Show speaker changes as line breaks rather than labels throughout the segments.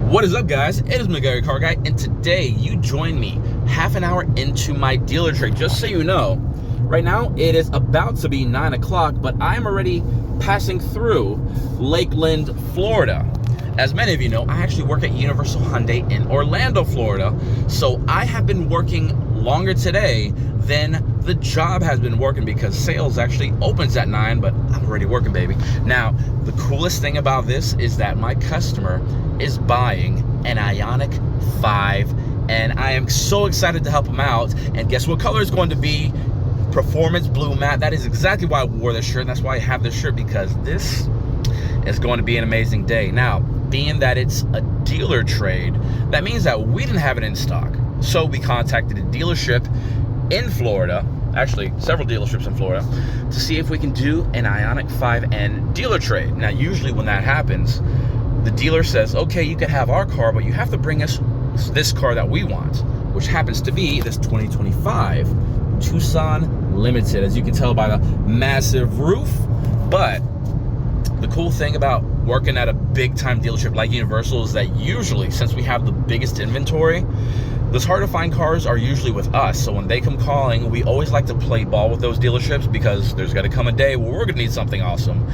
What is up, guys? It is McGarry Car Guy, and today you join me half an hour into my dealer trip. Just so you know, right now it is about to be 9 o'clock, but I'm already passing through Lakeland, Florida. As many of you know, I actually work at Universal Hyundai in Orlando, Florida, so I have been working longer today than the job has been working because sales actually opens at 9, but I'm already working, baby. Now, the coolest thing about this is that my customer is buying an Ioniq 5, and I am so excited to help him out. And guess what color it's going to be? Performance blue matte. That is exactly why I wore this shirt, and that's why I have this shirt, because this is going to be an amazing day. Now, being that it's a dealer trade, that means that we didn't have it in stock. So we contacted a dealership in Florida, actually several dealerships in Florida, to see if we can do an Ioniq 5N dealer trade. Now, usually when that happens, the dealer says, okay, you can have our car, but you have to bring us this car that we want, which happens to be this 2025 Tucson Limited, as you can tell by the massive roof. But the cool thing about working at a big time dealership like Universal is that usually, since we have the biggest inventory, those hard to find cars are usually with us. So when they come calling, we always like to play ball with those dealerships, because there's going to come a day where we're going to need something awesome,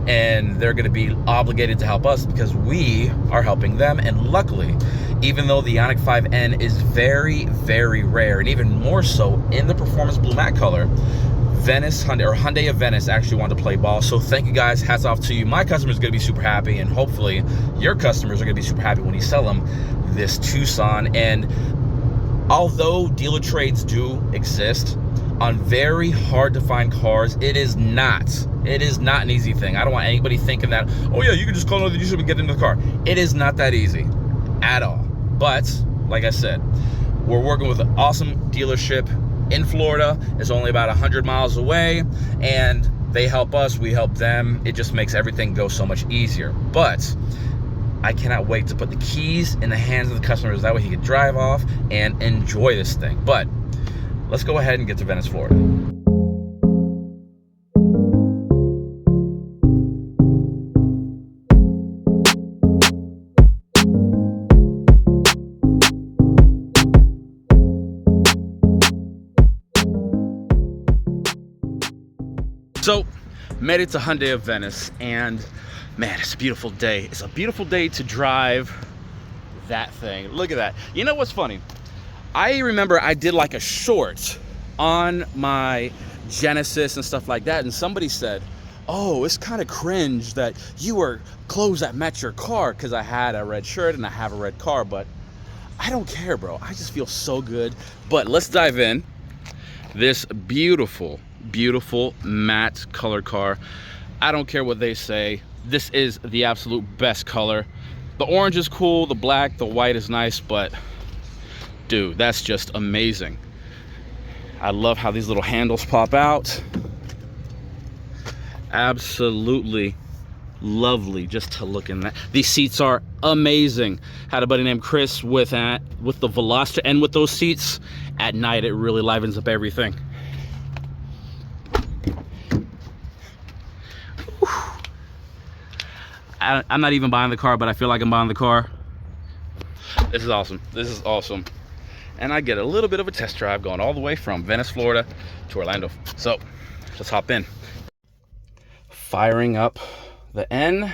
and they're going to be obligated to help us because we are helping them. And luckily, even though the Ioniq 5N is very, very rare, and even more so in the performance blue matte color, Hyundai of Venice actually wanted to play ball. So thank you guys, hats off to you. My customer's gonna be super happy, and hopefully your customers are gonna be super happy when you sell them this Tucson. And although dealer trades do exist on very hard to find cars, it is not an easy thing. I don't want anybody thinking that, oh yeah, you can just call another dealership and get into the car. It is not that easy at all. But like I said, we're working with an awesome dealership in Florida. It's only about 100 miles away, and they help us, we help them. It just makes everything go so much easier. But I cannot wait to put the keys in the hands of the customers. That way he can drive off and enjoy this thing. But let's go ahead and get to Venice, Florida. So, made it to Hyundai of Venice, and man, it's a beautiful day. It's a beautiful day to drive that thing. Look at that. You know what's funny? I remember I did like a short on my Genesis and stuff like that, and somebody said, oh, it's kind of cringe that you wear clothes that match your car, because I had a red shirt and I have a red car. But I don't care, bro. I just feel so good. But let's dive in. This beautiful matte color car. I don't care what they say. This is the absolute best color. The orange is cool, the black, the white is nice, but dude, that's just amazing. I love how these little handles pop out. Absolutely lovely just to look in that. These seats are amazing. Had a buddy named Chris with the Veloster, and with those seats at night, it really livens up everything. I'm not even buying the car, but I feel like I'm buying the car. This is awesome. This is awesome. And I get a little bit of a test drive going all the way from Venice, Florida to Orlando. So let's hop in. Firing up the N.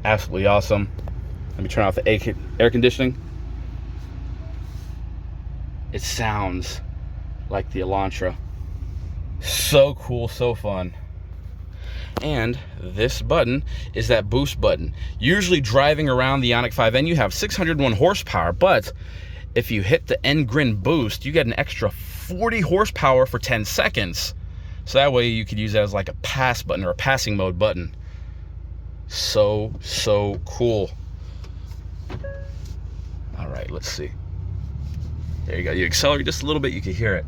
Absolutely awesome. Let me turn off the air conditioning. It sounds like the Elantra. So cool, so fun. And this button is that boost button. Usually driving around the Ioniq 5N, you have 601 horsepower, but if you hit the N Grin boost, you get an extra 40 horsepower for 10 seconds. So that way you could use that as like a pass button or a passing mode button. So cool. All right, let's see. There you go. You accelerate just a little bit, you can hear it.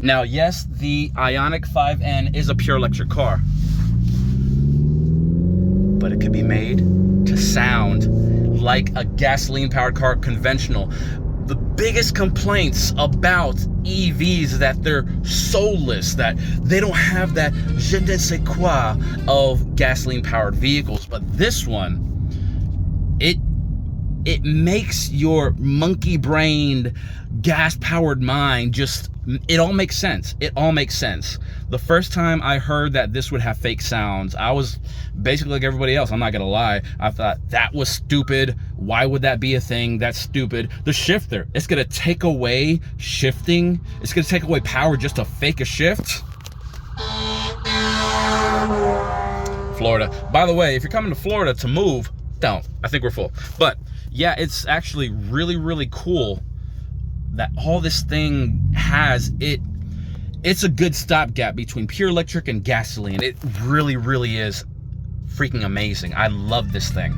Now, yes, the Ioniq 5N is a pure electric car, but it could be made to sound like a gasoline-powered car, conventional. The biggest complaints about EVs is that they're soulless, that they don't have that je ne sais quoi of gasoline-powered vehicles. But this one, it makes your monkey-brained, gas-powered mind just, it all makes sense. It all makes sense. The first time I heard that this would have fake sounds, I was basically like everybody else, I'm not gonna lie. I thought, that was stupid. Why would that be a thing? That's stupid. The shifter, it's gonna take away shifting. It's gonna take away power just to fake a shift. Florida. By the way, if you're coming to Florida to move, don't. I think we're full. But yeah, it's actually really, really cool that all this thing has. It's a good stopgap between pure electric and gasoline. It really, really is freaking amazing. I love this thing.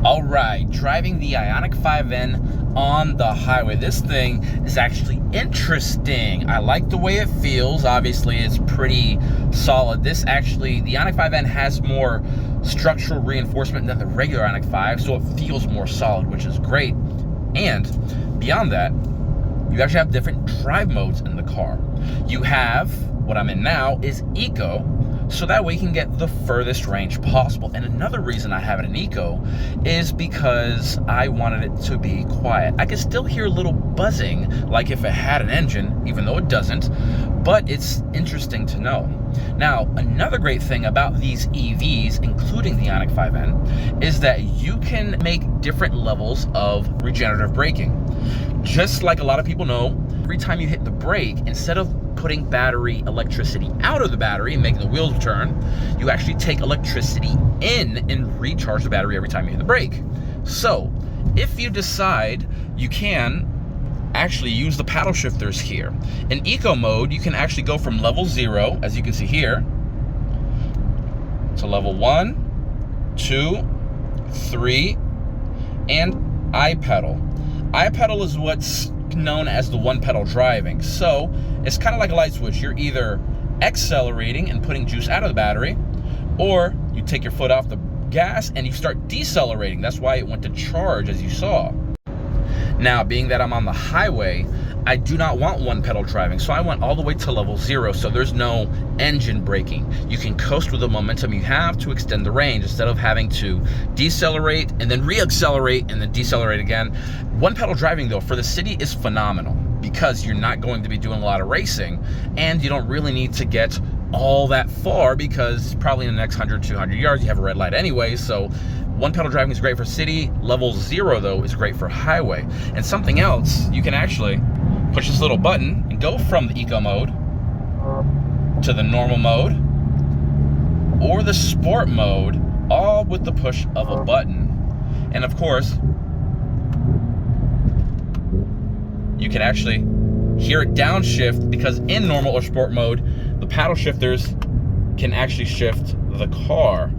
All right, driving the Ioniq 5N on the highway. This thing is actually interesting. I like the way it feels. Obviously, it's pretty solid. This actually, the Ioniq 5N has more structural reinforcement than the regular Ioniq 5, so it feels more solid, which is great. And beyond that, you actually have different drive modes in the car. You have, what I'm in now, is Eco, so that way you can get the furthest range possible. And another reason I have it in Eco is because I wanted it to be quiet. I can still hear a little buzzing, like if it had an engine, even though it doesn't, but it's interesting to know. Now, another great thing about these EVs, including the Ioniq 5N, is that you can make different levels of regenerative braking. Just like a lot of people know, every time you hit the brake, instead of putting battery electricity out of the battery and making the wheels turn, you actually take electricity in and recharge the battery every time you hit the brake. So if you decide, you can actually use the paddle shifters here. In Eco mode, you can actually go from level 0, as you can see here, to level 1, 2, 3, and I-pedal. I-pedal is what's known as the one-pedal driving. So it's kind of like a light switch. You're either accelerating and putting juice out of the battery, or you take your foot off the gas and you start decelerating. That's why it went to charge, as you saw. Now, being that I'm on the highway, I do not want one pedal driving, so I went all the way to level 0, so there's no engine braking. You can coast with the momentum you have to extend the range instead of having to decelerate and then re-accelerate and then decelerate again. One pedal driving, though, for the city is phenomenal because you're not going to be doing a lot of racing and you don't really need to get all that far because probably in the next 100, 200 yards, you have a red light anyway, so one pedal driving is great for city. Level 0, though, is great for highway. And something else, you can actually push this little button and go from the Eco mode to the normal mode or the sport mode, all with the push of a button. And of course, you can actually hear it downshift because in normal or sport mode, the paddle shifters can actually shift the car.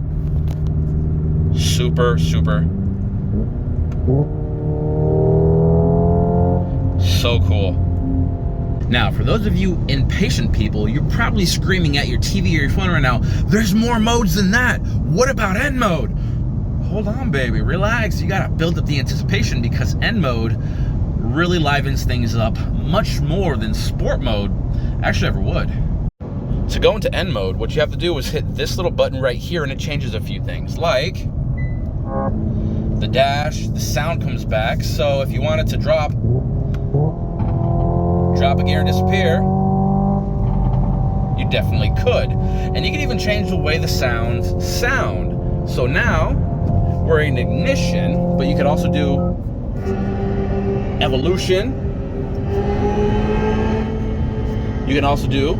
Super, super, so cool. Now, for those of you impatient people, you're probably screaming at your TV or your phone right now, there's more modes than that. What about N mode? Hold on, baby, relax. You gotta build up the anticipation because N mode really livens things up much more than sport mode actually ever would. To go into N mode, what you have to do is hit this little button right here and it changes a few things, like the dash, the sound comes back. So if you want it to drop a gear and disappear, you definitely could. And you can even change the way the sounds sound. So now we're in ignition, but you could also do evolution. You can also do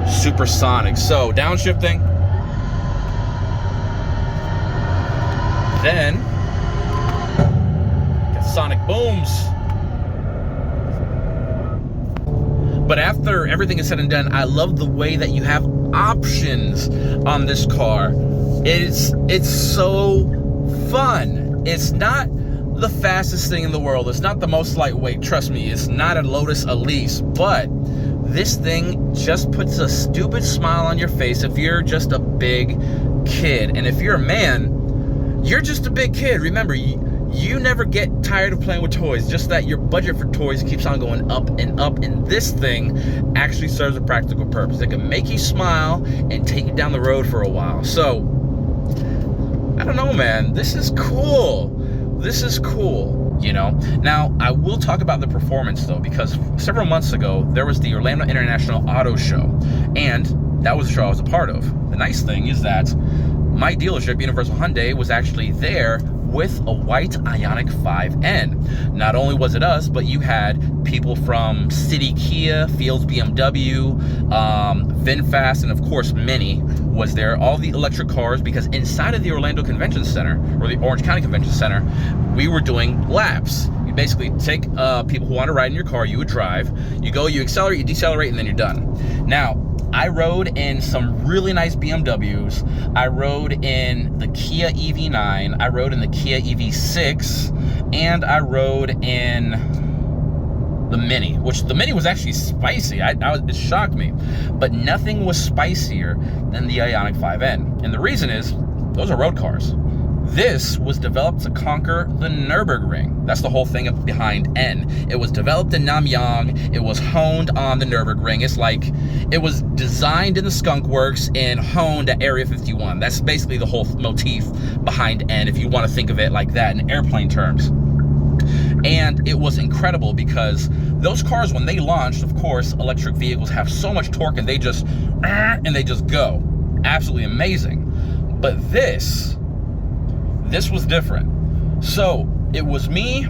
supersonic. So downshifting, then got sonic booms. But after everything is said and done, I love the way that you have options on this car. It's so fun. It's not the fastest thing in the world. It's not the most lightweight, trust me. It's not a Lotus Elise, but this thing just puts a stupid smile on your face if you're just a big kid. And if you're a man, you're just a big kid. Remember, you never get tired of playing with toys, just that your budget for toys keeps on going up and up, and this thing actually serves a practical purpose. It can make you smile and take you down the road for a while. So, I don't know, man. This is cool. This is cool, you know? Now, I will talk about the performance, though, because several months ago, there was the Orlando International Auto Show, and that was the show I was a part of. The nice thing is that my dealership, Universal Hyundai, was actually there with a white Ioniq 5N. Not only was it us, but you had people from City Kia, Fields BMW, VinFast, and of course Mini was there. All the electric cars, because inside of the Orlando Convention Center, or the Orange County Convention Center, we were doing laps. You basically take people who want to ride in your car, you would drive, you go, you accelerate, you decelerate, and then you're done. Now, I rode in some really nice BMWs. I rode in the Kia EV9. I rode in the Kia EV6. And I rode in the Mini, which the Mini was actually spicy. It shocked me. But nothing was spicier than the Ioniq 5N. And the reason is, those are road cars. This was developed to conquer the Nürburgring. That's the whole thing behind N. It was developed in Namyang. It was honed on the Nürburgring. It's like it was designed in the Skunk Works and honed at Area 51. That's basically the whole motif behind N, if you want to think of it like that in airplane terms. And it was incredible because those cars, when they launched, of course, electric vehicles have so much torque and they just go. Absolutely amazing. But this was different. So it was me,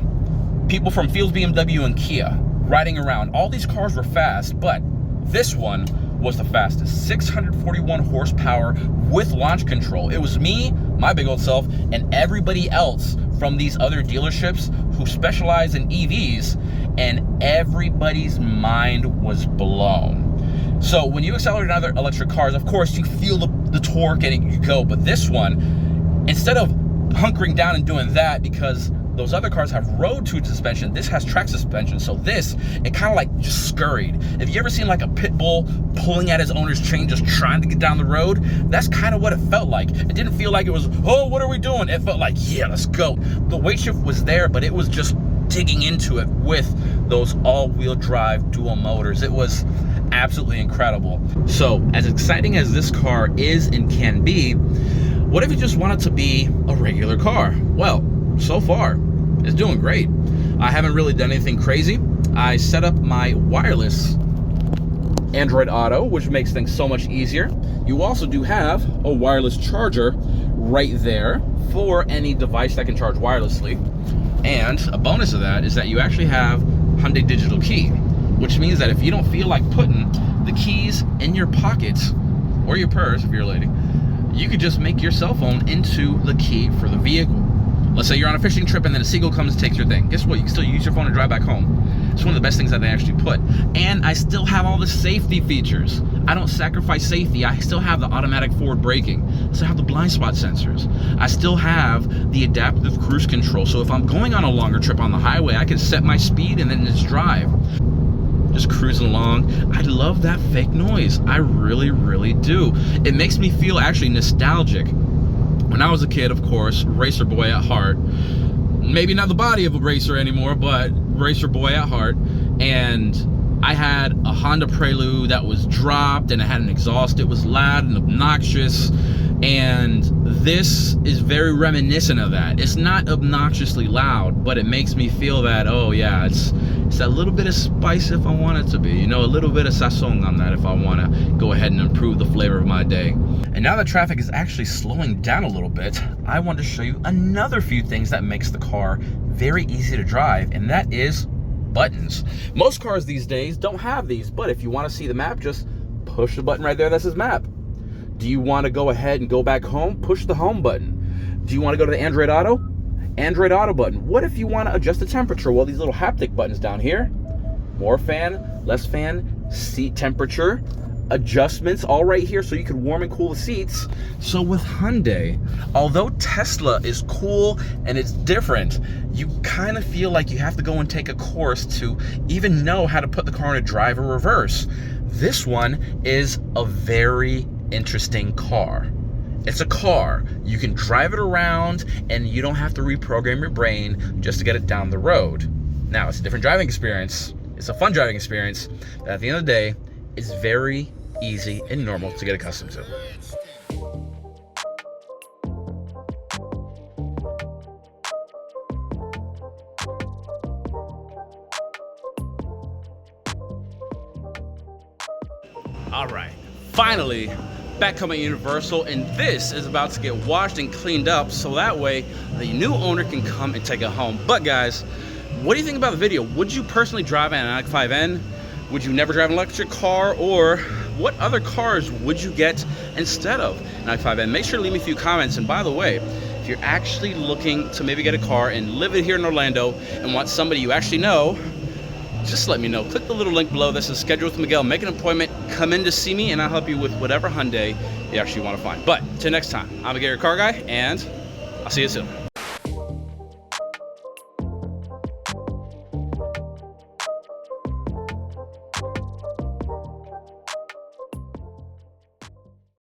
people from Fields BMW and Kia riding around. All these cars were fast, but this one was the fastest. 641 horsepower with launch control. It was me, my big old self, and everybody else from these other dealerships who specialize in EVs, and everybody's mind was blown. So when you accelerate in other electric cars, of course, you feel the torque and you go, but this one, instead of hunkering down and doing that, because those other cars have road tube suspension, this has track suspension. So it kind of like just scurried. Have you ever seen like a pit bull pulling at his owner's chain, just trying to get down the road? That's kind of what it felt like. It didn't feel like it was, oh, what are we doing? It felt like, yeah, let's go. The weight shift was there, but it was just digging into it with those all-wheel drive dual motors. It was absolutely incredible. So as exciting as this car is and can be, what if you just want it to be a regular car? Well, so far, it's doing great. I haven't really done anything crazy. I set up my wireless Android Auto, which makes things so much easier. You also do have a wireless charger right there for any device that can charge wirelessly. And a bonus of that is that you actually have Hyundai Digital Key, which means that if you don't feel like putting the keys in your pockets or your purse, if you're a lady, you could just make your cell phone into the key for the vehicle. Let's say you're on a fishing trip and then a seagull comes and takes your thing. Guess what? You can still use your phone to drive back home. It's one of the best things that they actually put. And I still have all the safety features. I don't sacrifice safety. I still have the automatic forward braking. I still have the blind spot sensors. I still have the adaptive cruise control. So if I'm going on a longer trip on the highway, I can set my speed and then just drive. Just cruising along. I love that fake noise. I really, really do. It makes me feel actually nostalgic. When I was a kid, of course, racer boy at heart. Maybe not the body of a racer anymore, but racer boy at heart. And I had a Honda Prelude that was dropped and it had an exhaust. It was loud and obnoxious. And this is very reminiscent of that. It's not obnoxiously loud, but it makes me feel that, oh yeah, it's that little bit of spice if I want it to be. You know, a little bit of sazon on that if I want to go ahead and improve the flavor of my day. And now that traffic is actually slowing down a little bit, I want to show you another few things that makes the car very easy to drive, and that is buttons. Most cars these days don't have these, but if you want to see the map, just push the button right there that says map. Do you want to go ahead and go back home? Push the home button. Do you want to go to the Android Auto? Android Auto button. What if you want to adjust the temperature? Well, these little haptic buttons down here, more fan, less fan, seat temperature, adjustments all right here so you can warm and cool the seats. So with Hyundai, although Tesla is cool and it's different, you kind of feel like you have to go and take a course to even know how to put the car in a drive or reverse. This one is a very interesting car. It's a car. You can drive it around and you don't have to reprogram your brain just to get it down the road. Now, it's a different driving experience. It's a fun driving experience, but at the end of the day, it's very easy and normal to get accustomed to. All right, finally back home at Universal, and this is about to get washed and cleaned up so that way the new owner can come and take it home. But guys, what do you think about the video? Would you personally drive an Ioniq 5N? Would you never drive an electric car? Or what other cars would you get instead of an Ioniq 5N? Make sure to leave me a few comments. And by the way, if you're actually looking to maybe get a car and live it here in Orlando and want somebody you actually know, just let me know. Click the little link below. This is Schedule with Miguel. Make an appointment, come in to see me, and I'll help you with whatever Hyundai you actually want to find. But till next time, I'm Miguel, your car guy, and I'll see you soon.